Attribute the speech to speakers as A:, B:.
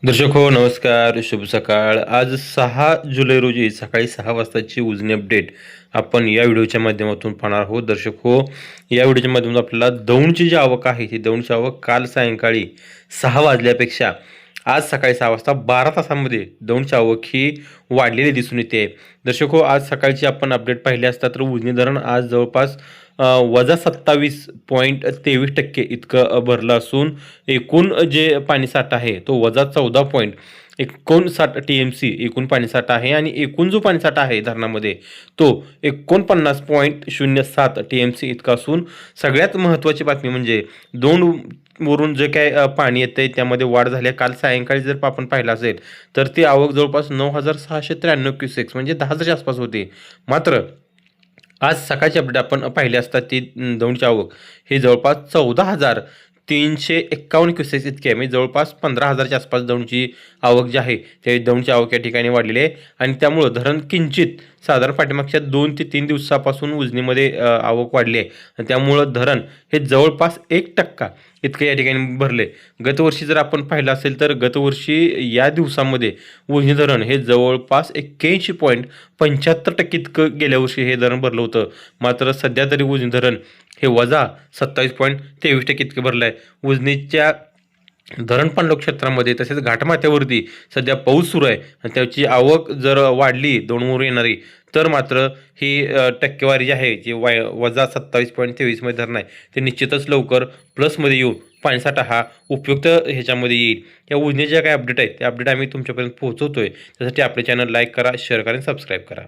A: दर्शक हो नमस्कार, शुभ सकाळ. आज 6 जुलै रोजी सकाळी 6 वाजताची उजनी अपडेट आपण या व्हिडिओच्या माध्यमातून पाहणार आहोत. दर्शक हो, या व्हिडिओच्या माध्यमातून आपल्याला दौंडची जी आवक आहे, ही दौंडची आवक काल सायंकाळी 6 वाजल्यापेक्षा आज सकाळी 6 वाजता 12 तासांमध्ये दौंडची आवक ही वाढलेली दिसून येते. दर्शक हो, आज सकाळची आपण अपडेट पाहिली असता तर उजनी धरण आज जवळपास वजा 27.23% इतकं भरलं असून एकूण जे पाणीसाठा आहे तो वजा 14.59 TMC एकूण पाणीसाठा आहे आणि एकूण जो पाणीसाठा आहे धरणामध्ये तो 49.07 TMC इतका असून सगळ्यात महत्त्वाची बातमी म्हणजे वरून जे काय पाणी येतंय त्यामध्ये वाढ झाली आहे. काल सायंकाळी जर आपण पाहिलं असेल तर ती आवक जवळपास 9,693 क्युसेक्स म्हणजे 10,000च्या आसपास होती. मात्र आज सकाळची अपडेट आपण पाहिली असता ती दौंडची आवक ही जवळपास 14,351 क्युसेस इतकी आहे. म्हणजे जवळपास 15,000च्या आसपास दौंडची आवक जी आहे ते दौंडची आवक या ठिकाणी वाढलेली आहे आणि त्यामुळं धरण किंचित साधारण पाठीमागच्या 2 ते 3 दिवसापासून उजनीमध्ये आवक वाढली आहे आणि त्यामुळं धरण हे जवळपास 1% इतकं या ठिकाणी भरले. गतवर्षी जर आपण पाहिलं असेल तर गतवर्षी या दिवसामध्ये उजनी धरण हे जवळपास 81.75% इतकं गेल्या वर्षी हे धरण भरलं होतं. मात्र सध्या तरी उजनी धरण हे वजा 27.23% इतकं भरलं आहे. उजनीच्या धरण पाणलोट क्षेत्रामध्ये तसेच घाटमाथ्यावरती सध्या पाऊस सुरू आहे आणि त्याची आवक जर वाढली दोनवरून येणारी तर मात्र ही टक्केवारी जी आहे जी वजा 27.23 मध्ये धरण आहे ते निश्चितच लवकर प्लसमध्ये येऊन पाणीसाठा हा उपयुक्त ह्याच्यामध्ये येईल. या उजनीच्या काय अपडेट आहेत ते अपडेट आम्ही तुमच्यापर्यंत पोहोचवतोय. त्यासाठी आपले चॅनल लाईक करा, शेअर करा आणि सबस्क्राईब करा.